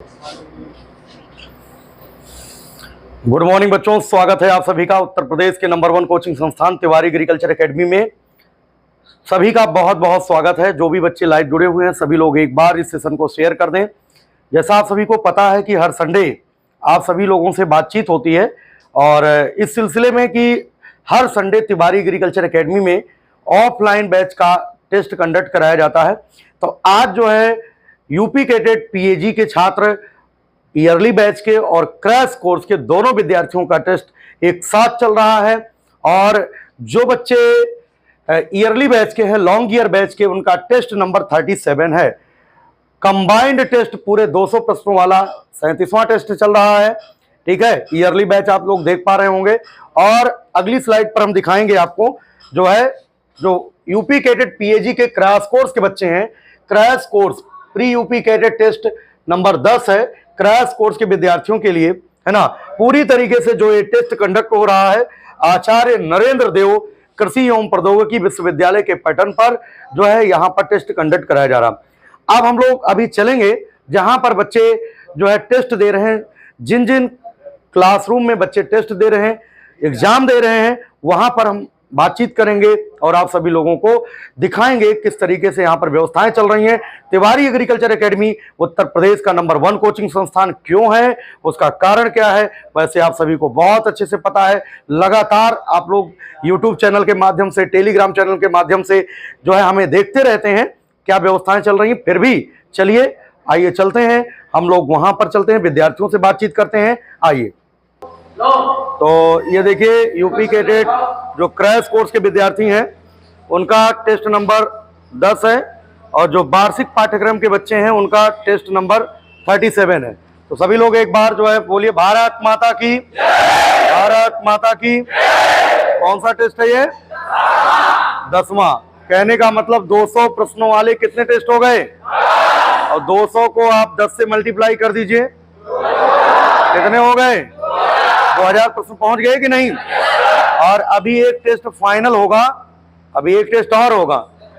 Good morning बच्चों, स्वागत है आप सभी का उत्तर प्रदेश के नंबर 1 कोचिंग संस्थान तिवारी एग्रीकल्चर एकेडमी में। सभी का बहुत बहुत स्वागत है। जो भी बच्चे लाइव जुड़े हुए हैं सभी लोग एक बार इस सेशन को शेयर कर दें। जैसा आप सभी को पता है कि हर संडे आप सभी लोगों से बातचीत होती है और इस सिलसिले में कि हर संडे तिवारी एग्रीकल्चर एकेडमी में ऑफलाइन बैच का टेस्ट कंडक्ट कराया जाता है। तो आज जो है यूपी कैडेट पीएजी के छात्र ईयरली बैच के और क्रैश कोर्स के दोनों विद्यार्थियों का टेस्ट एक साथ चल रहा है। और जो बच्चे ईयरली बैच के हैं, लॉन्ग ईयर बैच के, उनका टेस्ट नंबर 37 है। कंबाइंड टेस्ट पूरे 200 प्रश्नों वाला 37वां टेस्ट चल रहा है। ठीक है, ईयरली बैच आप लोग देख पा रहे होंगे और अगली स्लाइड पर हम दिखाएंगे आपको जो यूपी कैडेट पीएजी के क्रैश कोर्स के बच्चे हैं। Crash course pre UP cadet test number 10 है क्रैश कोर्स के विद्यार्थियों के लिए, है ना। पूरी तरीके से जो ये टेस्ट कंडक्ट हो रहा है आचार्य नरेंद्र देव कृषि एवं प्रौद्योगिकी विश्वविद्यालय के पैटर्न पर जो है यहाँ पर टेस्ट कंडक्ट कराया जा रहा। अब हम लोग अभी चलेंगे जहां पर बच्चे जो है टेस्ट दे रहे हैं, जिन जिन क्लासरूम में बच्चे टेस्ट दे रहे हैं, एग्जाम दे रहे हैं, वहां पर हम बातचीत करेंगे और आप सभी लोगों को दिखाएंगे किस तरीके से यहाँ पर व्यवस्थाएं चल रही हैं। तिवारी एग्रीकल्चर एकेडमी उत्तर प्रदेश का नंबर 1 कोचिंग संस्थान क्यों है, उसका कारण क्या है, वैसे आप सभी को बहुत अच्छे से पता है। लगातार आप लोग यूट्यूब चैनल के माध्यम से, टेलीग्राम चैनल के माध्यम से जो है हमें देखते रहते हैं क्या व्यवस्थाएं चल रही हैं। फिर भी चलिए आइए चलते हैं, हम लोग वहां पर चलते हैं, विद्यार्थियों से बातचीत करते हैं। आइए। तो ये देखिए यूपी कैडेट जो क्रैश कोर्स के विद्यार्थी हैं उनका टेस्ट नंबर 10 है और जो वार्षिक पाठ्यक्रम के बच्चे हैं उनका टेस्ट नंबर 37 है। तो सभी लोग एक बार जो है बोलिए भारत माता की, भारत माता की। कौन सा टेस्ट है ये? 10वां। कहने का मतलब 200 प्रश्नों वाले कितने टेस्ट हो गए और 200 को आप 10 से मल्टीप्लाई कर दीजिए, कितने हो गए? 2000 प्रश्न पहुंच गए कि नहीं। और अभी एक टेस्ट फाइनल होगा, अभी एक टेस्ट और होगा,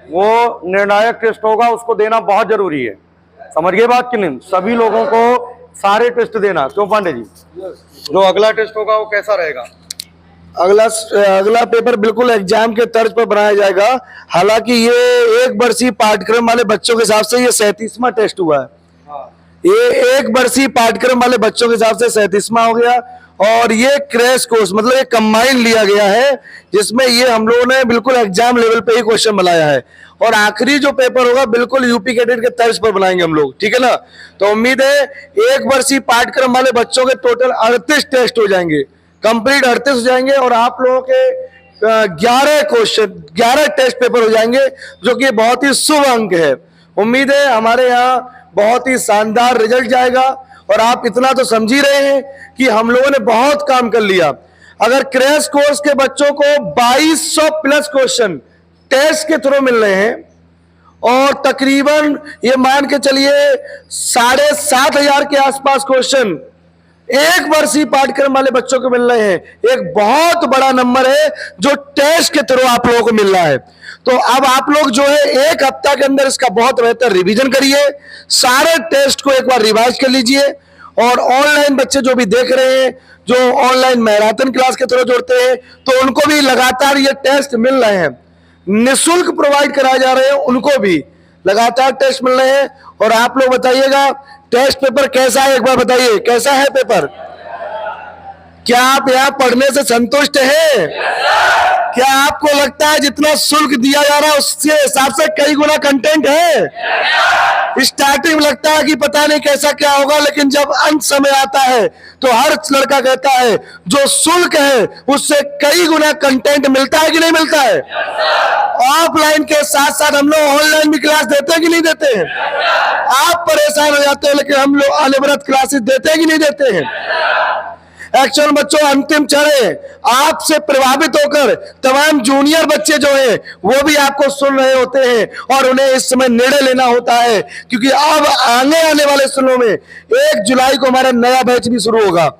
वो निर्णायक टेस्ट होगा, उसको देना बहुत जरूरी है। समझ गए बात कि नहीं? सभी लोगों को सारे टेस्ट देना। क्यों पांडे जी? जो अगला टेस्ट होगा वो कैसा रहेगा? अगला पेपर बिल्कुल एग्जाम के तर्ज पर बनाया जाएगा। हालांकि ये एक वर्षीय पाठ्यक्रम वाले बच्चों के हिसाब से ये 37वां टेस्ट हुआ है। ये एक वर्षीय पाठ्यक्रम वाले बच्चों के हिसाब से 37वां हो गया और ये क्रैश कोर्स मतलब ये कंबाइन लिया गया है, जिसमें ये हम लोगों ने बिल्कुल एग्जाम लेवल पे ही क्वेश्चन बनाया है। और आखिरी जो पेपर होगा बिल्कुल यूपी कैडेट के तर्ज पर बनाएंगे हम लोग, ठीक है ना। तो उम्मीद है एक वर्षीय पाठ्यक्रम वाले बच्चों के टोटल 38 टेस्ट हो जाएंगे, कंप्लीट 38 हो जाएंगे और आप लोगों के 11 टेस्ट पेपर हो जाएंगे, जो कि बहुत ही शुभ अंक है। उम्मीद है हमारे यहाँ बहुत ही शानदार रिजल्ट जाएगा और आप इतना तो समझ ही रहे हैं कि हम लोगों ने बहुत काम कर लिया। अगर क्रैश कोर्स के बच्चों को 2200 प्लस क्वेश्चन टेस्ट के थ्रू मिल रहे हैं और तकरीबन ये मान के चलिए 7500 के आसपास क्वेश्चन एक वर्षीय पाठ्यक्रम वाले बच्चों को मिल रहे हैं, एक बहुत बड़ा नंबर है जो टेस्ट के थ्रू आप लोगों को मिल रहा है। तो अब आप लोग जो है एक हफ्ता के अंदर इसका बहुत बेहतर रिवीजन करिए, सारे टेस्ट को एक बार रिवाइज कर लीजिए और ऑनलाइन बच्चे जो भी देख रहे हैं, जो ऑनलाइन मैराथन क्लास के थ्रू जुड़ते हैं, तो उनको भी लगातार ये टेस्ट मिल रहे हैं, निःशुल्क प्रोवाइड कराए जा रहे हैं, उनको भी लगातार टेस्ट मिल रहे हैं। और आप लोग बताइएगा टेस्ट पेपर कैसा है, एक बार बताइए कैसा है पेपर? क्या आप यहाँ पढ़ने से संतुष्ट हैं? क्या आपको लगता है जितना शुल्क दिया जा रहा है उसके हिसाब से कई गुना कंटेंट है? स्टार्टिंग में लगता है कि पता नहीं कैसा क्या होगा, लेकिन जब अंत समय आता है तो हर लड़का कहता है जो शुल्क है उससे कई गुना कंटेंट मिलता है कि नहीं मिलता है। ऑफलाइन के साथ साथ हम लोग ऑनलाइन भी क्लास देते हैं कि नहीं देते हैं? आप परेशान हो जाते हैं, लेकिन हम लोग अनवरत क्लासेस देते हैं कि नहीं देते हैं? एक्चुअल बच्चों अंतिम क्षण है, आपसे प्रभावित होकर तमाम जूनियर बच्चे जो हैं वो भी आपको सुन रहे होते हैं और उन्हें इस समय निर्णय लेना होता है, क्योंकि अब आने वाले दिनों में 1 जुलाई को हमारा नया बैच भी शुरू होगा।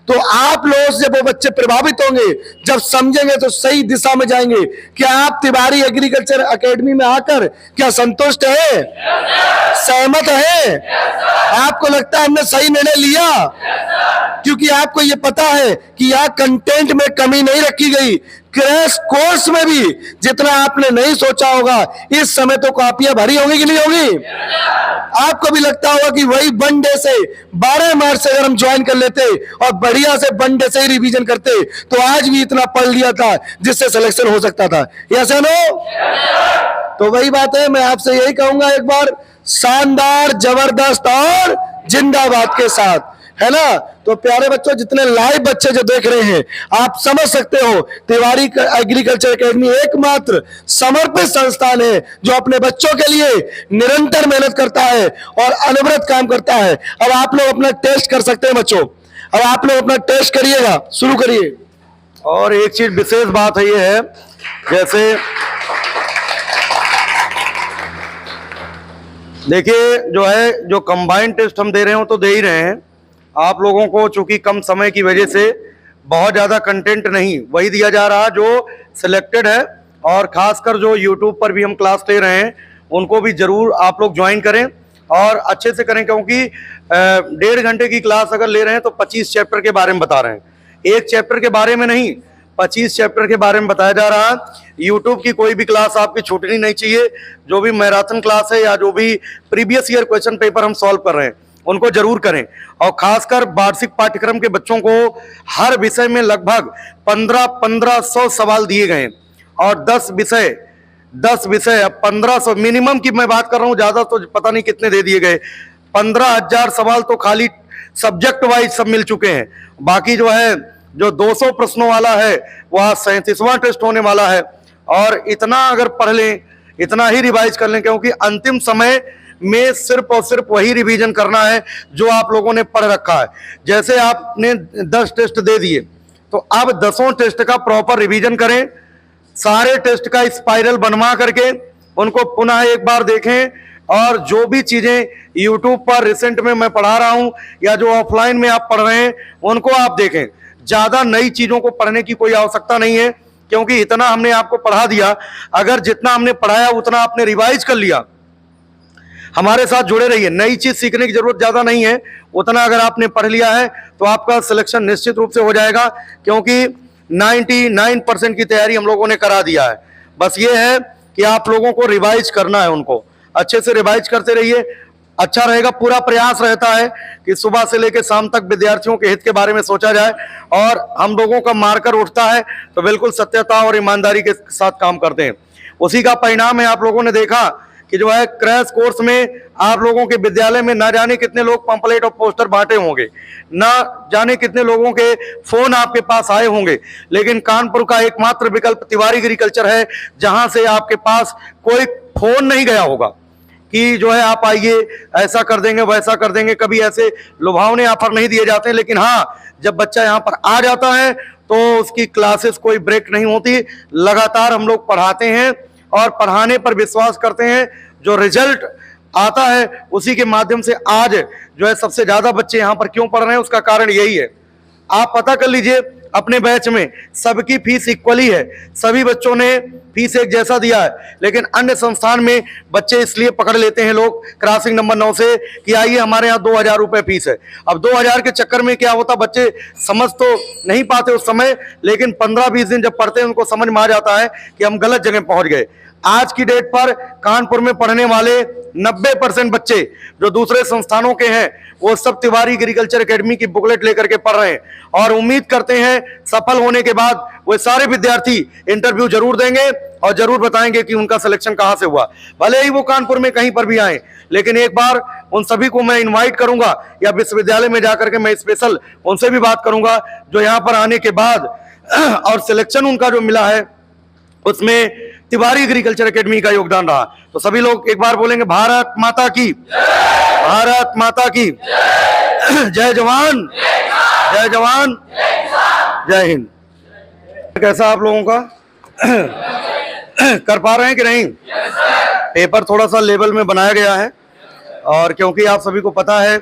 तो आप लोगों से वो बच्चे प्रभावित होंगे, जब समझेंगे तो सही दिशा में जाएंगे। क्या आप तिवारी एग्रीकल्चर एकेडमी में आकर क्या संतुष्ट है? सहमत है? आपको लगता है हमने सही निर्णय लिया? क्योंकि आपको ये पता है कि यहाँ कंटेंट में कमी नहीं रखी गई। क्रैश कोर्स में भी जितना आपने नहीं सोचा होगा, इस समय तो कॉपियां भरी होगी कि नहीं होगी? आपको भी लगता होगा कि वही वन डे से 12 मार्च से अगर हम ज्वाइन कर लेते और बढ़िया से वन डे से ही रिवीजन करते तो आज भी इतना पढ़ लिया था जिससे सिलेक्शन हो सकता था। Yes no? तो वही बात है, मैं आपसे यही कहूंगा एक बार, शानदार, जबरदस्त और जिंदाबाद के साथ, है ना? तो प्यारे बच्चों, जितने लाइव बच्चे जो देख रहे हैं, आप समझ सकते हो तिवारी एग्रीकल्चर एकेडमी एकमात्र समर्पित संस्थान है जो अपने बच्चों के लिए निरंतर मेहनत करता है और अनवरत काम करता है। अब आप लोग अपना टेस्ट कर सकते हैं बच्चों, अब आप लोग अपना टेस्ट करिएगा, शुरू करिए। और एक चीज विशेष बात है, ये है जैसे देखिए जो कंबाइंड टेस्ट हम दे रहे हो तो दे ही रहे हैं आप लोगों को, चूंकि कम समय की वजह से बहुत ज़्यादा कंटेंट नहीं वही दिया जा रहा जो सिलेक्टेड है। और ख़ासकर जो यूट्यूब पर भी हम क्लास ले रहे हैं उनको भी ज़रूर आप लोग ज्वाइन करें और अच्छे से करें, क्योंकि 1.5 घंटे की क्लास अगर ले रहे हैं तो 25 चैप्टर के बारे में बता रहे हैं, एक चैप्टर के बारे में नहीं, 25 चैप्टर के बारे में बताया जा रहा है। यूट्यूब की कोई भी क्लास आपकी छूटनी नहीं चाहिए। जो भी मैराथन क्लास है या जो भी प्रीवियस ईयर क्वेश्चन पेपर हम सॉल्व कर रहे हैं उनको जरूर करें। और खासकर वार्षिक पाठ्यक्रम के बच्चों को हर विषय में लगभग 1500 सवाल दिए गए और 10 विषय 1500 मिनिमम की मैं बात कर रहा हूं, ज्यादा तो पता नहीं कितने दे दिए गए। 15,000 सवाल तो खाली सब्जेक्ट वाइज सब मिल चुके हैं। बाकी जो 200 प्रश्नों वाला है वह 37वां टेस्ट होने वाला है। और इतना अगर पढ़ लें, इतना ही रिवाइज कर लें, क्योंकि अंतिम समय में सिर्फ और सिर्फ वही रिवीजन करना है जो आप लोगों ने पढ़ रखा है। जैसे आपने 10 टेस्ट दे दिए तो अब 10 टेस्ट का प्रॉपर रिवीजन करें, सारे टेस्ट का स्पाइरल बनवा करके उनको पुनः एक बार देखें। और जो भी चीजें यूट्यूब पर रिसेंट में मैं पढ़ा रहा हूं या जो ऑफलाइन में आप पढ़ रहे हैं उनको आप देखें। ज्यादा नई चीजों को पढ़ने की कोई आवश्यकता नहीं है, क्योंकि इतना हमने आपको पढ़ा दिया। अगर जितना हमने पढ़ाया उतना आपने रिवाइज कर लिया, हमारे साथ जुड़े रहिए, नई चीज सीखने की जरूरत ज्यादा नहीं है। उतना अगर आपने पढ़ लिया है तो आपका सिलेक्शन निश्चित रूप से हो जाएगा, क्योंकि 99% की तैयारी हम लोगों ने करा दिया है। बस ये है कि आप लोगों को रिवाइज करना है, उनको अच्छे से रिवाइज करते रहिए, अच्छा रहेगा। पूरा प्रयास रहता है कि सुबह से लेकर शाम तक विद्यार्थियों के हित के बारे में सोचा जाए और हम लोगों का मार्कर उठता है तो बिल्कुल सत्यता और ईमानदारी के साथ काम करते हैं। उसी का परिणाम है, आप लोगों ने देखा कि क्रैश कोर्स में आप लोगों के विद्यालय में ना जाने कितने लोग पंपलेट और पोस्टर बांटे होंगे, ना जाने कितने लोगों के फोन आपके पास आए होंगे, लेकिन कानपुर का एकमात्र विकल्प तिवारी एग्रीकल्चर है जहां से आपके पास कोई फोन नहीं गया होगा कि आप आइए, ऐसा कर देंगे वैसा कर देंगे। कभी ऐसे लुभावने ऑफर नहीं दिए जाते, लेकिन हाँ, जब बच्चा यहाँ पर आ जाता है तो उसकी क्लासेस कोई ब्रेक नहीं होती, लगातार हम लोग पढ़ाते हैं और पढ़ाने पर विश्वास करते हैं। जो रिजल्ट आता है उसी के माध्यम से आज सबसे ज्यादा बच्चे यहाँ पर क्यों पढ़ रहे हैं, उसका कारण यही है। आप पता कर लीजिए, अपने बैच में सबकी फीस इक्वली है, सभी बच्चों ने फीस एक जैसा दिया है, लेकिन अन्य संस्थान में बच्चे इसलिए पकड़ लेते हैं लोग क्रॉसिंग नंबर 9 से कि आइए हमारे यहाँ 2,000 रुपए फीस है। अब 2,000 के चक्कर में क्या होता, बच्चे समझ तो नहीं पाते उस समय, लेकिन 15-20 दिन जब पढ़ते हैं उनको समझ में आ जाता है कि हम गलत जगह पहुंच गए। आज की डेट पर कानपुर में पढ़ने वाले 90% बच्चे जो दूसरे संस्थानों के हैं वो सब तिवारी एग्रीकल्चर एकेडमी की बुकलेट लेकर के पढ़ रहे हैं और उम्मीद करते हैं सफल होने के बाद वो सारे विद्यार्थी इंटरव्यू जरूर देंगे और जरूर बताएंगे कि उनका सिलेक्शन कहां से हुआ। भले ही वो कानपुर में कहीं पर भी आए, लेकिन एक बार उन सभी को मैं इनवाइट करूंगा या विश्वविद्यालय में जाकर के मैं स्पेशल उनसे भी बात करूंगा जो यहाँ पर आने के बाद और सिलेक्शन उनका जो मिला है उसमें तिवारी एग्रीकल्चर एकेडमी का योगदान रहा। तो सभी लोग एक बार बोलेंगे, भारत माता की, भारत माता की जय जवान, जय जवान, जय हिंद। कैसा आप लोगों का कर पा रहे हैं कि नहीं? पेपर थोड़ा सा लेवल में बनाया गया है और क्योंकि आप सभी को पता है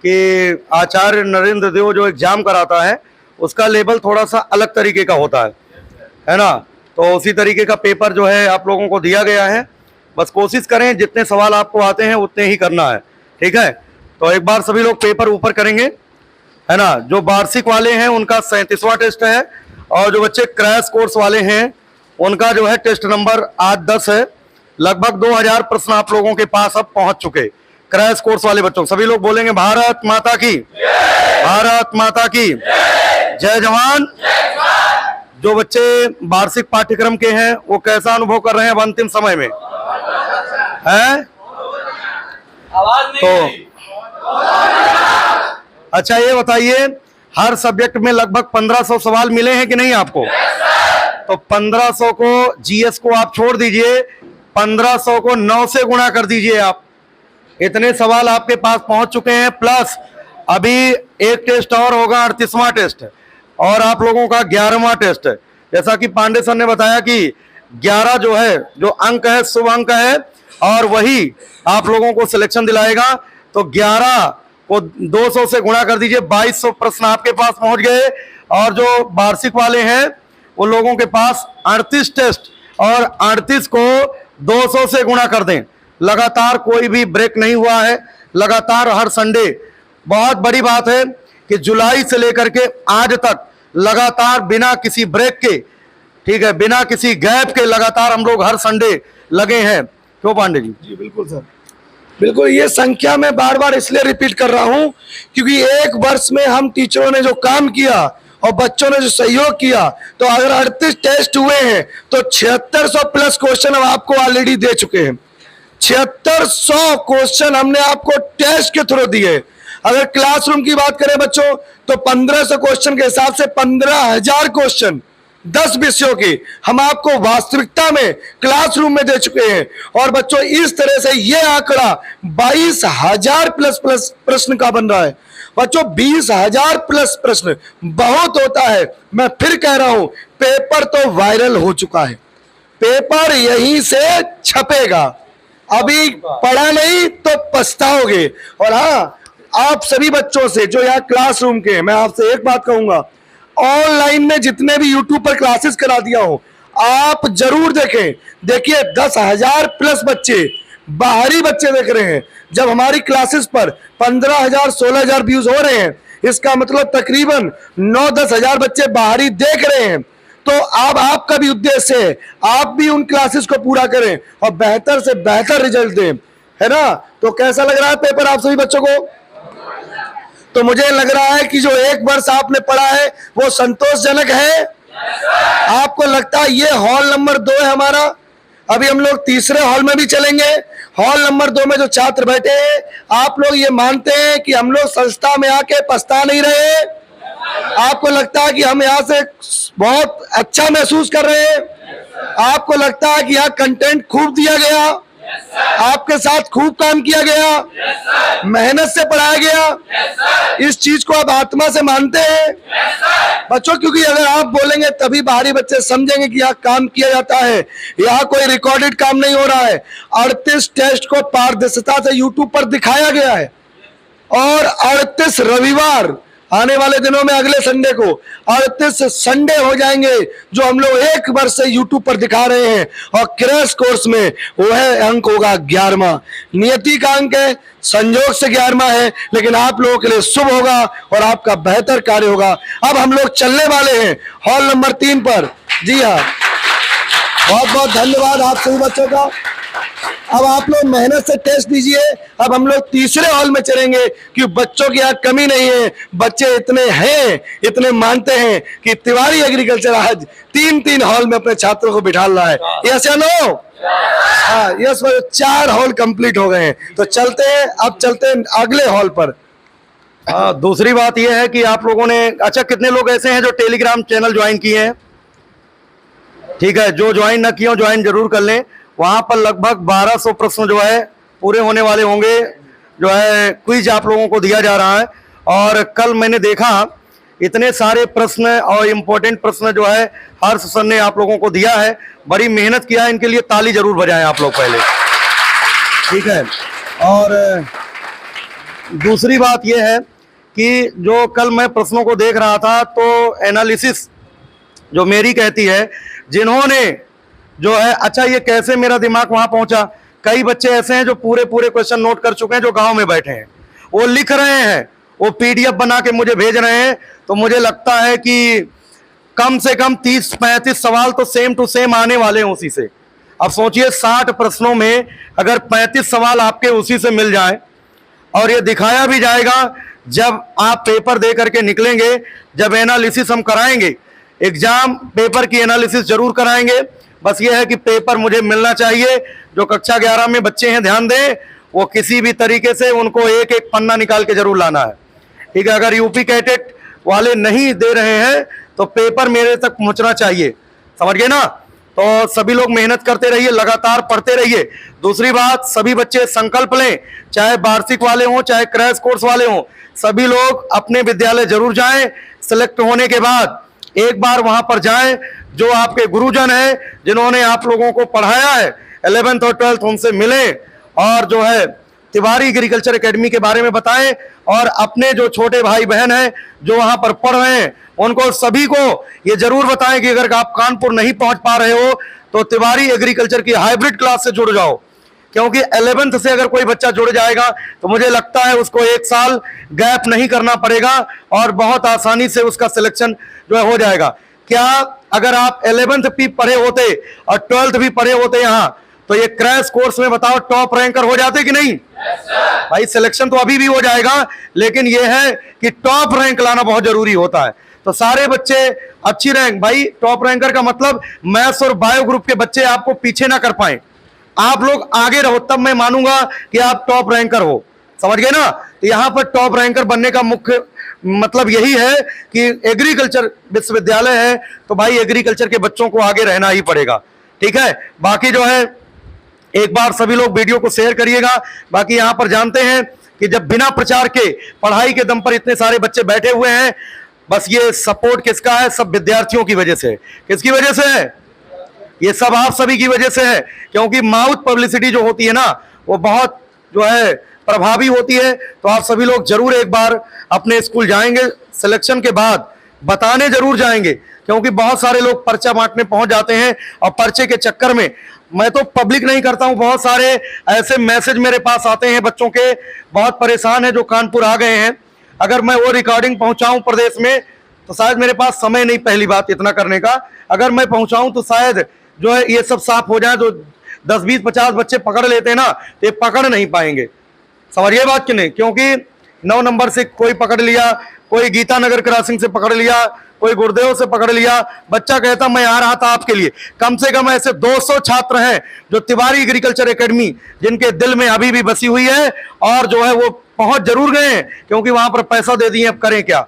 कि आचार्य नरेंद्र देव जो एग्जाम कराता है उसका लेवल थोड़ा सा अलग तरीके का होता है ना। तो उसी तरीके का पेपर जो है आप लोगों को दिया गया है। बस कोशिश करें जितने सवाल आपको आते हैं उतने ही करना है, ठीक है। तो एक बार सभी लोग पेपर ऊपर करेंगे, है ना। जो वार्षिक वाले हैं उनका 37वां टेस्ट है, और जो बच्चे क्रैश कोर्स वाले हैं उनका जो है टेस्ट नंबर आज 10 है। लगभग 2000 प्रश्न आप लोगों के पास अब पहुंच चुके क्रैश कोर्स वाले बच्चों। सभी लोग बोलेंगे भारत माता की, भारत माता की जय जवान। जो बच्चे वार्षिक पाठ्यक्रम के हैं वो कैसा अनुभव कर रहे हैं अब अंतिम समय में है? तो अच्छा ये बताइए, हर सब्जेक्ट में लगभग 1500 सवाल मिले हैं कि नहीं आपको? तो 1500 को जीएस को आप छोड़ दीजिए, 1500 को 9 से गुणा कर दीजिए आप। इतने सवाल आपके पास पहुंच चुके हैं। प्लस अभी एक टेस्ट और होगा, 38वां टेस्ट, और आप लोगों का 11वां टेस्ट है। जैसा कि पांडे सर ने बताया कि 11 जो है, जो अंक है शुभ अंक है, और वही आप लोगों को सिलेक्शन दिलाएगा। तो 11 को 200 से गुणा कर दीजिए, 2200 प्रश्न आपके पास पहुंच गए। और जो वार्षिक वाले हैं वो लोगों के पास 38 टेस्ट, और 38 को 200 से गुणा कर दें। लगातार कोई भी ब्रेक नहीं हुआ है, लगातार हर संडे। बहुत बड़ी बात है कि जुलाई से लेकर के आज तक लगातार बिना किसी ब्रेक के, ठीक है, बिना किसी गैप के लगातार हम लोग हर संडे लगे हैं। क्यों पांडे जी? जी बिल्कुल सर, बिल्कुल। ये संख्या मैं बार बार इसलिए रिपीट कर रहा हूं क्योंकि एक वर्ष में हम टीचरों ने जो काम किया और बच्चों ने जो सहयोग किया, तो अगर 38 टेस्ट हुए हैं तो 7600 प्लस क्वेश्चन हम आपको ऑलरेडी दे चुके हैं। 7600 क्वेश्चन हमने आपको टेस्ट के थ्रू दिए। अगर क्लासरूम की बात करें बच्चों, तो 1500 क्वेश्चन के हिसाब से 15000 क्वेश्चन 10 विषयों की हम आपको वास्तविकता में क्लासरूम में दे चुके हैं। और बच्चों इस तरह से ये आंकड़ा 22000 प्लस प्रश्न का बन रहा है। बच्चों 20000 प्लस प्रश्न बहुत होता है। मैं फिर कह रहा हूं, पेपर तो वायरल हो चुका है, पेपर यहीं से छपेगा। अभी पढ़ा नहीं तो पछताओगे। और हाँ, आप सभी बच्चों से जो यहाँ क्लासरूम के हैं, मैं आपसे एक बात कहूंगा, ऑनलाइन में जितने भी यूट्यूब पर क्लासेस करा दिया हो, आप जरूर देखें। देखिए 10,000 प्लस बच्चे, बाहरी बच्चे देख रहे हैं। जब हमारी क्लासेस पर 15,000 16,000 व्यूज हो रहे हैं, इसका मतलब तकरीबन 9-10 हजार बच्चे बाहरी देख रहे हैं। तो अब आपका भी उद्देश्य है, आप भी उन क्लासेस को पूरा करें और बेहतर से बेहतर रिजल्ट दें, है ना। तो कैसा लग रहा है पेपर आप सभी बच्चों को? तो मुझे लग रहा है कि जो एक वर्ष आपने पढ़ा है वो संतोषजनक है। आपको लगता है ये हॉल नंबर 2 है हमारा? अभी हम लोग तीसरे हॉल में भी चलेंगे। हॉल नंबर 2 में जो छात्र बैठे हैं, आप लोग ये मानते हैं कि हम लोग संस्था में आके पछता नहीं रहे? आपको लगता है कि हम यहाँ से बहुत अच्छा महसूस कर रहे हैं? आपको लगता है कि यहाँ कंटेंट खूब दिया गया, आपके साथ खूब काम किया गया, मेहनत से पढ़ाया गया? इस चीज को आप आत्मा से मानते हैं बच्चों? क्योंकि अगर आप बोलेंगे तभी बाहरी बच्चे समझेंगे कि यहाँ काम किया जाता है, यहाँ कोई रिकॉर्डेड काम नहीं हो रहा है। 38 टेस्ट को पारदर्शिता से यूट्यूब पर दिखाया गया है, और 38 रविवार आने वाले दिनों में, अगले संडे को 38 संडे हो जाएंगे जो हम लोग एक वर्ष से यूट्यूब पर दिखा रहे हैं। और क्रैश कोर्स में वह अंक होगा 11वां। नियति का अंक है, संयोग से 11वां है, लेकिन आप लोगों के लिए शुभ होगा और आपका बेहतर कार्य होगा। अब हम लोग चलने वाले हैं हॉल नंबर 3 पर। जी हाँ, बहुत बहुत धन्यवाद आप सभी बच्चों का। अब आप लोग मेहनत से टेस्ट दीजिए। अब हम लोग तीसरे हॉल में चलेंगे कि बच्चों की यहाँ कमी नहीं है। बच्चे इतने हैं, इतने मानते हैं कि तिवारी एग्रीकल्चर आज 3-3 हॉल में अपने छात्रों को बिठा रहा है। यस या नो? हाँ, यस। 4 हॉल कंप्लीट हो गए हैं। तो चलते हैं, अब चलते हैं अगले हॉल पर। दूसरी बात यह है कि आप लोगों ने, अच्छा कितने लोग ऐसे हैं जो टेलीग्राम चैनल ज्वाइन किए हैं? ठीक है, जो ज्वाइन ना किए हो ज्वाइन जरूर कर लें। वहां पर लगभग 1200 प्रश्न जो है पूरे होने वाले होंगे। जो है क्विज आप लोगों को दिया जा रहा है, और कल मैंने देखा इतने सारे प्रश्न और इम्पोर्टेंट प्रश्न जो है हर्ष सर ने आप लोगों को दिया है। बड़ी मेहनत किया है, इनके लिए ताली जरूर बजाएं आप लोग पहले, ठीक है। और दूसरी बात यह है कि जो कल मैं प्रश्नों को देख रहा था तो एनालिसिस जो मेरी कहती है, जिन्होंने जो है, अच्छा ये कैसे मेरा दिमाग वहां पहुंचा, कई बच्चे ऐसे हैं जो पूरे पूरे क्वेश्चन नोट कर चुके हैं, जो गांव में बैठे हैं, वो लिख रहे हैं, वो पीडीएफ बना के मुझे भेज रहे हैं। तो मुझे लगता है कि कम से कम 30-35 सवाल तो सेम टू सेम आने वाले हैं उसी से। अब सोचिए 60 प्रश्नों में अगर 35 सवाल आपके उसी से मिल जाए, और ये दिखाया भी जाएगा जब आप पेपर दे करके निकलेंगे, जब एनालिसिस हम कराएंगे, एग्जाम पेपर की एनालिसिस जरूर कराएंगे। बस ये है कि पेपर मुझे मिलना चाहिए। जो कक्षा 11 में बच्चे हैं ध्यान दें, वो किसी भी तरीके से उनको एक एक पन्ना निकाल के जरूर लाना है, ठीक है। अगर यूपी कैडेट वाले नहीं दे रहे हैं तो पेपर मेरे तक पहुंचना चाहिए, समझ गए ना। तो सभी लोग मेहनत करते रहिए, लगातार पढ़ते रहिए। दूसरी बात, सभी बच्चे संकल्प लें, चाहे वार्षिक वाले हों चाहे क्रैश कोर्स वाले हों, सभी लोग अपने विद्यालय जरूर जाएं। सिलेक्ट होने के बाद एक बार वहां पर जाएं, जो आपके गुरुजन है जिन्होंने आप लोगों को पढ़ाया है 11th और 12th, उनसे मिलें और जो है तिवारी एग्रीकल्चर एकेडमी के बारे में बताएं। और अपने जो छोटे भाई बहन हैं जो वहां पर पढ़ रहे हैं, उनको सभी को ये जरूर बताएं कि अगर आप कानपुर नहीं पहुंच पा रहे हो तो तिवारी एग्रीकल्चर की हाइब्रिड क्लास से जुड़ जाओ, क्योंकि 11th से अगर कोई बच्चा जुड़ जाएगा तो मुझे लगता है उसको 1 साल गैप नहीं करना पड़ेगा और बहुत आसानी से उसका सिलेक्शन जो है हो जाएगा। क्या अगर आप 11th भी पढ़े होते और 12th भी पढ़े होते यहां, तो ये क्रैश कोर्स में बताओ टॉप रैंकर हो जाते कि नहीं? भाई सिलेक्शन तो अभी भी हो जाएगा, लेकिन यह है कि टॉप रैंक लाना बहुत जरूरी होता है। तो सारे बच्चे अच्छी रैंक, भाई टॉप रैंकर का मतलब मैथ्स और बायो ग्रुप के बच्चे आपको पीछे ना कर पाए, आप लोग आगे रहो, तब मैं मानूंगा कि आप टॉप रैंकर हो, समझ गए ना। तो यहां पर टॉप रैंकर बनने का मुख्य मतलब यही है कि एग्रीकल्चर विश्वविद्यालय है, तो भाई एग्रीकल्चर के बच्चों को आगे रहना ही पड़ेगा, ठीक है। बाकी जो है एक बार सभी लोग वीडियो को शेयर करिएगा। बाकी यहां पर जानते हैं कि जब बिना प्रचार के पढ़ाई के दम पर इतने सारे बच्चे बैठे हुए हैं, बस ये सपोर्ट किसका है? सब विद्यार्थियों की वजह से। किसकी वजह से है? ये सब आप सभी की वजह से है, क्योंकि माउथ पब्लिसिटी जो होती है ना, वो बहुत जो है प्रभावी होती है। तो आप सभी लोग जरूर एक बार अपने स्कूल जाएंगे, सिलेक्शन के बाद बताने जरूर जाएंगे, क्योंकि बहुत सारे लोग पर्चा बांटने पहुंच जाते हैं और पर्चे के चक्कर में, मैं तो पब्लिक नहीं करता हूं, बहुत सारे ऐसे मैसेज मेरे पास आते हैं बच्चों के, बहुत परेशान है जो कानपुर आ गए हैं। अगर मैं वो रिकॉर्डिंग पहुंचाऊं प्रदेश में तो शायद मेरे पास समय नहीं, पहली बात इतना करने का। अगर मैं पहुंचाऊं तो शायद जो है ये सब साफ हो जाए। जो 10, 20, 50 बच्चे पकड़ लेते हैं ना, तो ये पकड़ नहीं पाएंगे, समझिए बात कि नहीं। क्योंकि 9 नंबर से कोई पकड़ लिया, कोई गीता नगर क्रॉसिंग से पकड़ लिया, कोई गुरुदेव से पकड़ लिया, बच्चा कहता मैं आ रहा था आपके लिए। कम से कम ऐसे 200 छात्र हैं जो तिवारी एग्रीकल्चर एकेडमी जिनके दिल में अभी भी बसी हुई है, और जो है वो पहुंच जरूर गए हैं, क्योंकि वहां पर पैसा दे दिए, अब करें क्या,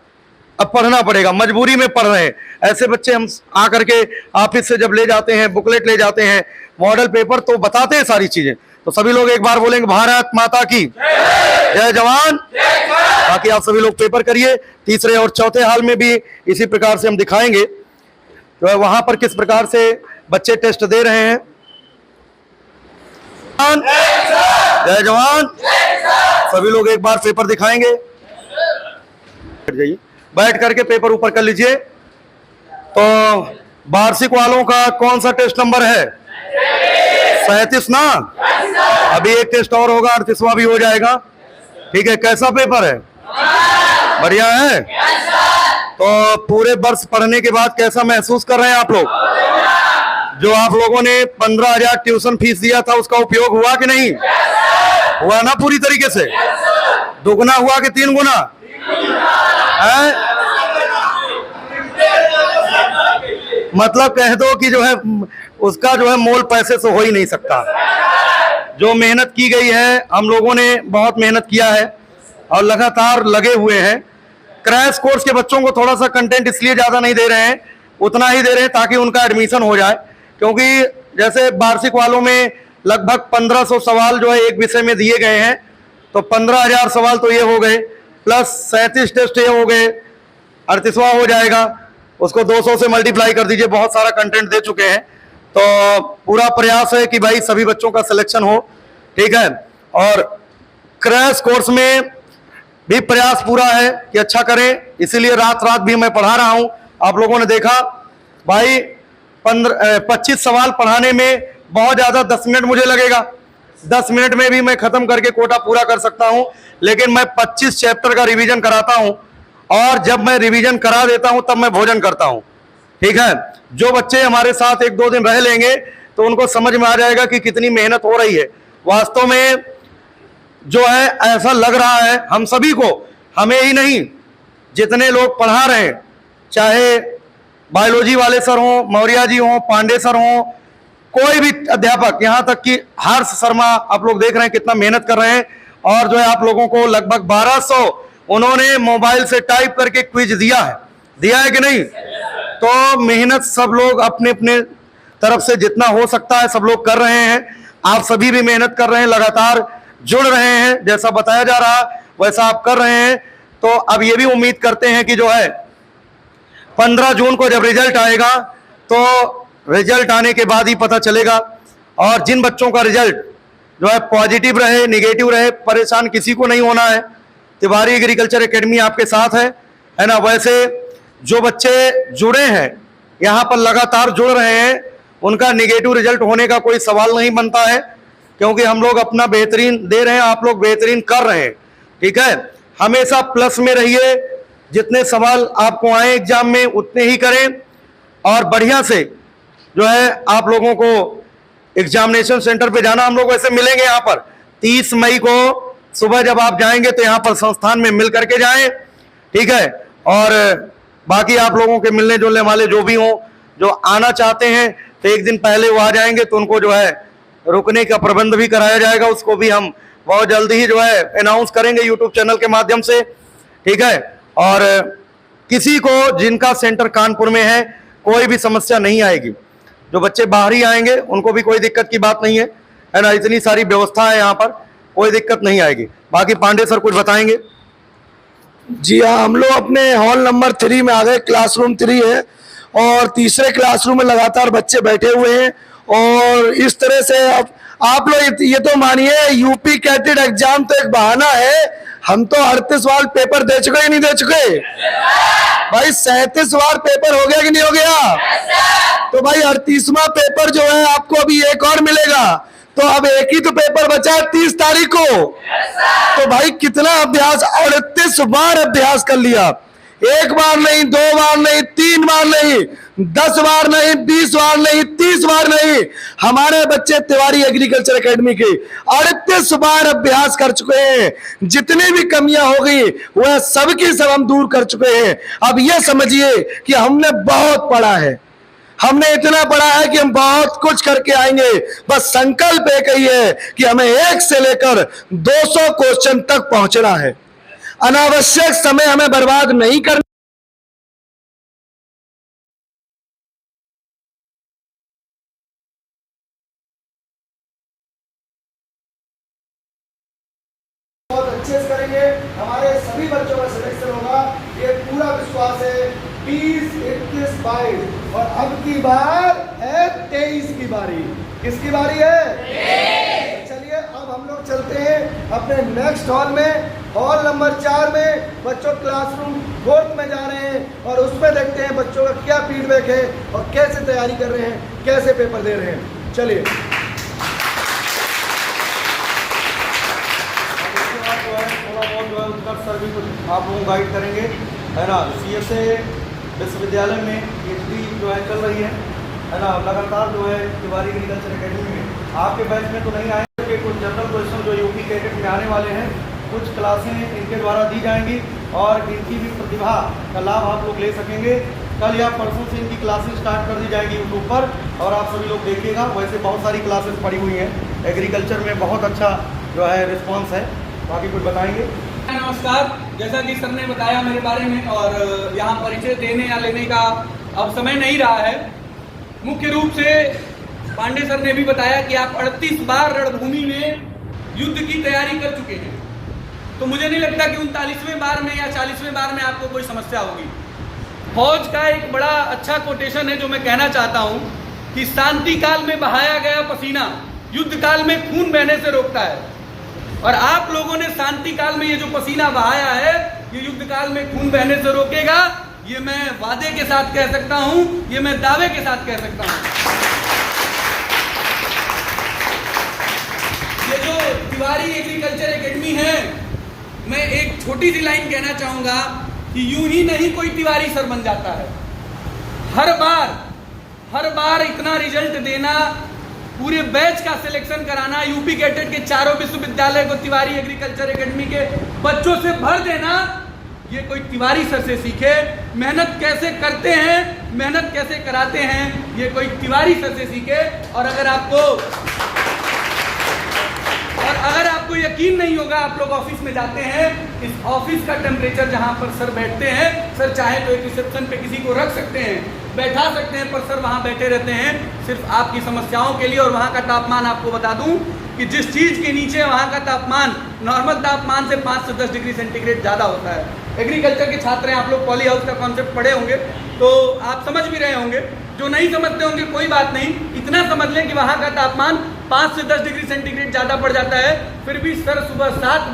अब पढ़ना पड़ेगा, मजबूरी में पढ़ रहे हैं। ऐसे बच्चे हम आकर के ऑफिस से जब ले जाते हैं, बुकलेट ले जाते हैं, मॉडल पेपर, तो बताते हैं सारी चीजें। तो सभी लोग एक बार बोलेंगे भारत माता की जय जवान। बाकी आप सभी लोग पेपर करिए। तीसरे और चौथे हाल में भी इसी प्रकार से हम दिखाएंगे तो है वहां पर किस प्रकार से बच्चे टेस्ट दे रहे हैं। जय जवान। सभी लोग एक बार पेपर दिखाएंगे, बैठ जाइए, बैठ करके पेपर ऊपर कर लीजिए। तो वार्षिक वालों का कौन सा टेस्ट नंबर है? 37 ना। अभी एक टेस्ट और होगा, 38वां भी हो जाएगा, ठीक है। कैसा पेपर है? बढ़िया है। तो पूरे वर्ष पढ़ने के बाद कैसा महसूस कर रहे हैं आप लोग? जो आप लोगों ने 15,000 ट्यूशन फीस दिया था उसका उपयोग हुआ कि नहीं हुआ? ना पूरी तरीके से? दुगना हुआ कि 3 गुना है? मतलब कह दो कि जो है उसका जो है मोल पैसे से हो ही नहीं सकता। जो मेहनत की गई है, हम लोगों ने बहुत मेहनत किया है और लगातार लगे हुए हैं। क्रैश कोर्स के बच्चों को थोड़ा सा कंटेंट इसलिए ज़्यादा नहीं दे रहे हैं, उतना ही दे रहे हैं ताकि उनका एडमिशन हो जाए। क्योंकि जैसे वार्षिक वालों में लगभग 1500 सवाल जो है एक विषय में दिए गए हैं, तो 15,000 सवाल तो ये हो गए, प्लस 37 टेस्ट ये हो गए, 38वां हो जाएगा, उसको 200 से मल्टीप्लाई कर दीजिए, बहुत सारा कंटेंट दे चुके हैं। तो पूरा प्रयास है कि भाई सभी बच्चों का सिलेक्शन हो, ठीक है। और क्रैश कोर्स में भी प्रयास पूरा है कि अच्छा करें, इसीलिए रात रात भी मैं पढ़ा रहा हूं। आप लोगों ने देखा भाई 25 सवाल पढ़ाने में बहुत ज्यादा 10 मिनट मुझे लगेगा, 10 मिनट में भी मैं खत्म करके कोटा पूरा कर सकता हूं, लेकिन मैं 25 चैप्टर का रिवीजन कराता हूं, और जब मैं रिवीजन करा देता हूं तब मैं भोजन करता हूं। ठीक है, जो बच्चे हमारे साथ 1-2 दिन रह लेंगे तो उनको समझ में आ जाएगा कि कितनी मेहनत हो रही है। वास्तव में जो है ऐसा लग रहा है हम सभी को, हमें ही नहीं, जितने लोग पढ़ा रहे हैं, चाहे बायोलॉजी वाले सर हों, मौर्य जी हों, पांडे सर हों, कोई भी अध्यापक, यहां तक कि हर्ष शर्मा, आप लोग देख रहे हैं कितना मेहनत कर रहे हैं, और जो है आप लोगों को लगभग 1200 उन्होंने मोबाइल से टाइप करके क्विज दिया है कि नहीं? तो मेहनत सब लोग अपने अपने तरफ से जितना हो सकता है सब लोग कर रहे हैं। आप सभी भी मेहनत कर रहे हैं, लगातार जुड़ रहे हैं, जैसा बताया जा रहा वैसा आप कर रहे हैं। तो अब ये भी उम्मीद करते हैं कि जो है 15 जून को जब रिजल्ट आएगा तो रिजल्ट आने के बाद ही पता चलेगा, और जिन बच्चों का रिजल्ट जो है पॉजिटिव रहे, निगेटिव रहे, परेशान किसी को नहीं होना है। तिवारी एग्रीकल्चर एकेडमी आपके साथ है ना। वैसे जो बच्चे जुड़े हैं, यहाँ पर लगातार जुड़ रहे हैं, उनका निगेटिव रिजल्ट होने का कोई सवाल नहीं बनता है, क्योंकि हम लोग अपना बेहतरीन दे रहे हैं, आप लोग बेहतरीन कर रहे हैं। ठीक है, हमेशा प्लस में रहिए, जितने सवाल आपको आए एग्जाम में उतने ही करें, और बढ़िया से जो है आप लोगों को एग्जामिनेशन सेंटर पे जाना। हम लोग वैसे मिलेंगे यहाँ पर 30 मई को सुबह, जब आप जाएंगे तो यहाँ पर संस्थान में मिल करके जाएं। ठीक है, और बाकी आप लोगों के मिलने जुलने वाले जो भी हों, जो आना चाहते हैं तो एक दिन पहले वो आ जाएंगे, तो उनको जो है रुकने का प्रबंध भी कराया जाएगा। उसको भी हम बहुत जल्दी ही जो है अनाउंस करेंगे यूट्यूब चैनल के माध्यम से। ठीक है, और किसी को जिनका सेंटर कानपुर में है कोई भी समस्या नहीं आएगी। जो बच्चे बाहर ही आएंगे उनको भी कोई दिक्कत की बात नहीं है ना। इतनी सारी व्यवस्था है यहाँ पर, कोई दिक्कत नहीं आएगी। बाकी पांडे सर कुछ बताएंगे। जी हाँ, हम लोग अपने हॉल नंबर 3 में आ गए। क्लासरूम 3 है, और तीसरे क्लासरूम में लगातार बच्चे बैठे हुए हैं। और इस तरह से अब आप लोग ये तो मानिए, यूपी कैटेड एग्जाम तो एक बहाना है, हम तो 38 बार पेपर दे चुके ही नहीं दे चुके भाई। 37 बार पेपर हो गया कि नहीं हो गया? तो भाई 38वां पेपर जो है आपको अभी एक और मिलेगा, तो अब एक ही तो पेपर बचा है 30 तारीख को। तो भाई कितना अभ्यास, 38 बार अभ्यास कर लिया। 1 बार नहीं, 2 बार नहीं, 3 बार नहीं, 10 बार नहीं, 20 बार नहीं, 30 बार नहीं। हमारे बच्चे तिवारी एग्रीकल्चर एकेडमी के 38 बार अभ्यास कर चुके हैं। जितनी भी कमियां हो गई वह सबकी सब हम दूर कर चुके हैं। अब यह समझिए कि हमने बहुत पढ़ा है, हमने इतना पढ़ा है कि हम बहुत कुछ करके आएंगे। बस संकल्प एक ही है कि हमें 1 से लेकर 200 क्वेश्चन तक पहुंचना है। अनावश्यक समय हमें बर्बाद नहीं करना। बहुत अच्छे से करेंगे, हमारे सभी बच्चों का सिलेक्शन होगा, ये पूरा विश्वास है। 20, 21, 22 और अब की बार है 23 की बारी। किसकी बारी है? चलिए अब हम लोग चलते हैं अपने नेक्स्ट हॉल में, हॉल नंबर 4 में। बच्चों क्लासरूम 4 में जा रहे हैं, और उसमें देखते हैं बच्चों का क्या फीडबैक है और कैसे तैयारी कर रहे हैं, कैसे पेपर दे रहे हैं। चलिए सर भी कुछ आप लोगों को गाइड करेंगे, है ना। CSA विश्वविद्यालय में PhD जो है चल रही है ना, लगातार जो है तिवारी एग्रीकल्चर एकेडमी में आपके बैच में तो नहीं आए कि कुछ जनरल क्वेश्चन जो यूपी कैडेट में आने वाले हैं, कुछ क्लासें इनके द्वारा दी जाएंगी, और इनकी भी प्रतिभा का लाभ आप लोग ले सकेंगे। कल या परसों से इनकी क्लासेस स्टार्ट कर दी जाएगी यूट्यूब पर, और आप सभी लोग देखिएगा। वैसे बहुत सारी क्लासेस पड़ी हुई हैं एग्रीकल्चर में, बहुत अच्छा जो है रिस्पॉन्स है। बाकी कुछ बताएंगे। नमस्कार, जैसा कि सर ने बताया मेरे बारे में, और यहाँ परिचय देने या लेने का अब समय नहीं रहा है। मुख्य रूप से पांडे सर ने भी बताया कि आप 38 बार रणभूमि में युद्ध की तैयारी कर चुके हैं, तो मुझे नहीं लगता कि 39वें बार में या 40वें बार में आपको कोई समस्या होगी। फौज का एक बड़ा अच्छा कोटेशन है जो मैं कहना चाहता हूँ कि शांति काल में बहाया गया पसीना युद्ध काल में खून बहने से रोकता है। और आप लोगों ने शांति काल में ये जो पसीना बहाया है, ये युद्ध काल में खून बहने से रोकेगा। ये मैं वादे के साथ कह सकता हूं, ये मैं दावे के साथ कह सकता हूं। ये जो तिवारी एग्रीकल्चर एकेडमी है, मैं एक छोटी सी लाइन कहना चाहूंगा कि यूं ही नहीं कोई तिवारी सर बन जाता है। हर बार इतना रिजल्ट देना, पूरे बैच का सिलेक्शन कराना, यूपी गेटेड के चारों विश्वविद्यालय को तिवारी एग्रीकल्चर एकेडमी के बच्चों से भर देना, ये कोई तिवारी सर से सीखे। मेहनत कैसे करते हैं, मेहनत कैसे कराते हैं, ये कोई तिवारी सर से सीखे। और अगर आपको यकीन नहीं होगा, आप लोग ऑफिस में जाते हैं, इस ऑफिस का टेम्परेचर जहां पर सर बैठते हैं, सर चाहे तो एक रिसेप्शन पे किसी को रख सकते हैं, बैठा सकते हैं, पर सर वहां बैठे रहते हैं सिर्फ आपकी समस्याओं के लिए। और वहां का तापमान आपको बता दूं कि जिस चीज के नीचे वहां का तापमान नॉर्मल तापमान से 5 से 10 डिग्री सेंटीग्रेड ज्यादा होता है। एग्रीकल्चर के छात्र हैं, आप लोग पॉली हाउस का कॉन्सेप्ट पढ़े होंगे तो आप समझ भी रहे होंगे। जो नहीं समझते होंगे कोई बात नहीं, इतना समझ लें कि वहां का तापमान 5 से 10 डिग्री सेंटीग्रेड ज्यादा पड़ जाता है, फिर भी सर सुबह 7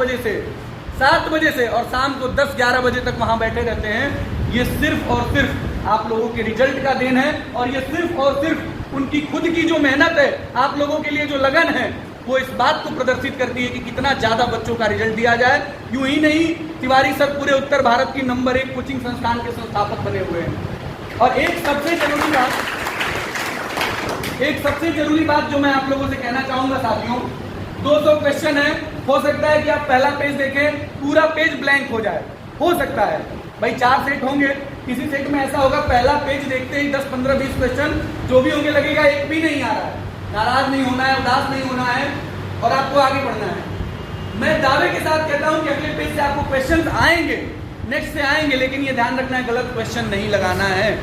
बजे से और शाम को 10-11 बजे तक वहां बैठे रहते हैं। ये सिर्फ और सिर्फ आप लोगों के रिजल्ट का देन है, और ये सिर्फ और सिर्फ उनकी खुद की जो मेहनत है, आप लोगों के लिए जो लगन है, वो इस बात को प्रदर्शित करती है कि कितना ज्यादा बच्चों का रिजल्ट दिया जाए। यूं ही नहीं, तिवारी सर पूरे उत्तर भारत की नंबर 1 कोचिंग संस्थान के संस्थापक बने हुए हैं। और एक सबसे जरूरी बात जो मैं आप लोगों से कहना चाहूंगा साथियों, 200 क्वेश्चन है। हो सकता है कि आप पहला पेज देखें, पूरा पेज ब्लैंक हो जाए, हो सकता है भाई 4 सेट होंगे, किसी सेट में ऐसा होगा पहला पेज देखते ही 10, 15, 20 क्वेश्चन जो भी होंगे लगेगा एक भी नहीं आ रहा है। नाराज नहीं होना है, उदास नहीं होना है, और आपको आगे बढ़ना है। मैं दावे के साथ कहता हूं कि अगले पेज से आपको क्वेश्चंस आएंगे, नेक्स्ट से आएंगे, लेकिन ये ध्यान रखना है गलत क्वेश्चन नहीं लगाना है,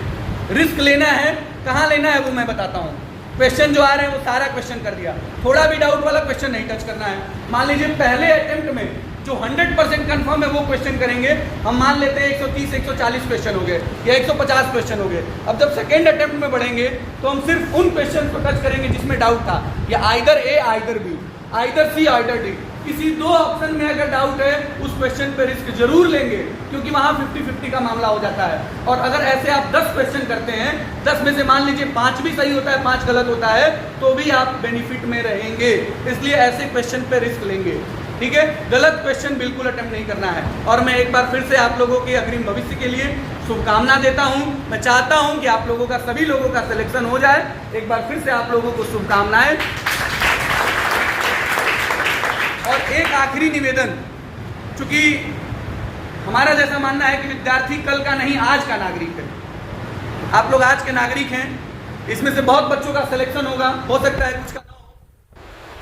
रिस्क लेना है। कहाँ लेना है वो मैं बताता हूँ। क्वेश्चन जो आ रहे हैं वो सारा क्वेश्चन कर दिया, थोड़ा भी डाउट वाला क्वेश्चन नहीं टच करना है। मान लीजिए पहले अटेम्प्ट में जो 100% कंफर्म है वो क्वेश्चन करेंगे, हम मान लेते हैं 130 140 क्वेश्चन हो गए या 150 क्वेश्चन हो गए। अब जब सेकेंड अटेम्प्ट में बढ़ेंगे तो हम सिर्फ उन क्वेश्चन को टच करेंगे जिसमें डाउट था, या आइदर ए either B, either C either D, किसी 2 ऑप्शन में अगर डाउट है उस क्वेश्चन पे रिस्क जरूर लेंगे, क्योंकि वहां 50-50 का मामला हो जाता है। और अगर ऐसे आप 10 क्वेश्चन करते हैं, 10 में से मान लीजिए 5 भी सही होता है, 5 गलत होता है, तो भी आप बेनिफिट में रहेंगे। इसलिए ऐसे क्वेश्चन पे रिस्क लेंगे, ठीक है। गलत क्वेश्चन बिल्कुल अटेम्प्ट नहीं करना है। और मैं एक बार फिर से आप लोगों के अग्रिम भविष्य के लिए शुभकामना देता हूं। मैं चाहता हूं कि आप लोगों का, सभी लोगों का सिलेक्शन हो जाए। एक बार फिर से आप लोगों को शुभकामनाएं। और एक आखिरी निवेदन, चूंकि हमारा जैसा मानना है कि विद्यार्थी कल का नहीं आज का नागरिक है, आप लोग आज के नागरिक हैं, इसमें से बहुत बच्चों का सिलेक्शन होगा, हो सकता है कुछ का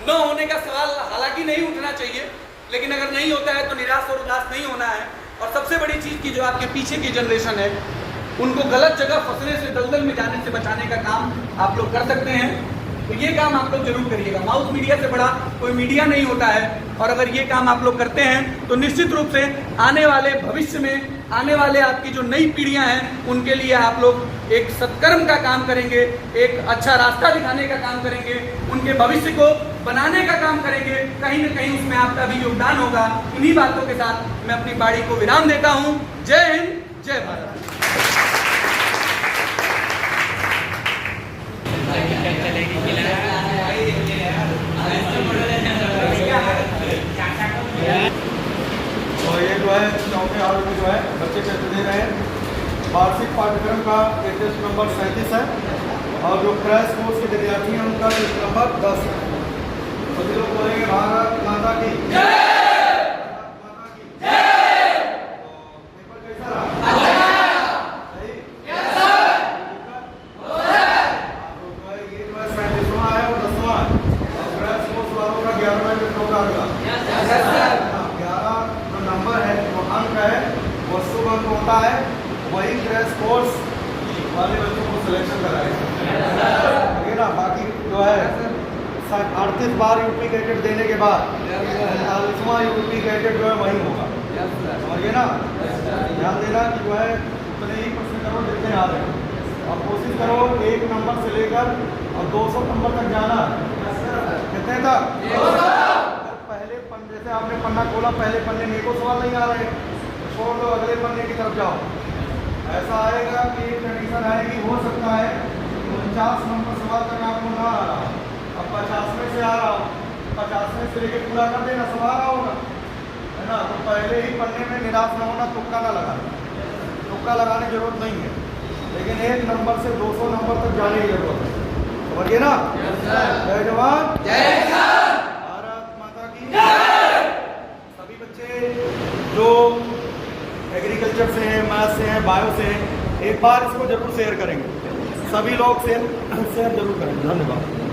न होने का सवाल हालांकि नहीं उठना चाहिए, लेकिन अगर नहीं होता है तो निराश और उदास नहीं होना है। और सबसे बड़ी चीज की जो आपके पीछे की जनरेशन है, उनको गलत जगह फंसने से, दलदल में जाने से बचाने का काम आप लोग कर सकते हैं। तो ये काम आप लोग जरूर करिएगा। माउथ मीडिया से बड़ा कोई मीडिया नहीं होता है, और अगर ये काम आप लोग करते हैं तो निश्चित रूप से आने वाले भविष्य में, आने वाले आपकी जो नई पीढ़ियां हैं, उनके लिए आप लोग एक सत्कर्म का काम करेंगे, एक अच्छा रास्ता दिखाने का काम करेंगे, उनके भविष्य को बनाने का काम करेंगे। कहीं न कहीं उसमें आपका भी योगदान होगा। इन्हीं बातों के साथ मैं अपनी बाड़ी को विराम देता हूँ। जय हिंद, जय भारत। और ये जो है 4वें हाल में जो है बच्चे पैसे दे रहे हैं। वार्षिक पाठ्यक्रम का टेस्ट नंबर 37 है, और जो क्रैश कोर्स के विद्यार्थी हैं उनका टेस्ट नंबर 10 है। सभी लोग बोलेंगे भारत माता की जय। पेपर कैसा रहा? सही? ये जो है 37वां है और 10वां है, और क्रैश कोर्स वालों का 11वां पेपर का होगा। 11 जो नंबर है, जो अंक है, वो शुभ अंक होता है, वही क्रैश कोर्स वाले बच्चों को सिलेक्शन कराएगा ना। बाकी जो है 38 बार यूपी कैडेट देने के बाद 45वां यूपी कैडेट जो है वही होगा, समझिए ना। ध्यान देना कि जो है उतने ही प्रश्न करो जितने आ रहे हैं। अब कोशिश करो 1 नंबर से लेकर और 200 नंबर तक जाना। कितने तक? पहले पन्ने, जैसे आपने पन्ना खोला, पहले पन्ने में को सवाल नहीं आ रहे, तो छोड़ दो, अगले पन्ने की तरफ जाओ। ऐसा आएगा कि कंडीशन आएगी, हो सकता है 49 नंबर सवाल तक आपको ना आ रहा, अब 50 में से आ रहा हो, 50 में से लेके पूरा कर देना, सब आ रहा होगा, है ना। तो पहले ही पन्ने में निराश ना होना, तुक्का ना लगाना, तुक्का लगाने की जरूरत नहीं है, लेकिन 1 नंबर से 200 नंबर तक जाने की जरूरत है, समझिए ना। जय जवान जय किसान, भारत माता की जय। सभी बच्चे जो एग्रीकल्चर से हैं, मैथ से हैं, बायो से हैं, एक बार इसको जरूर शेयर करेंगे, सभी लोग शेयर जरूर करेंगे। धन्यवाद।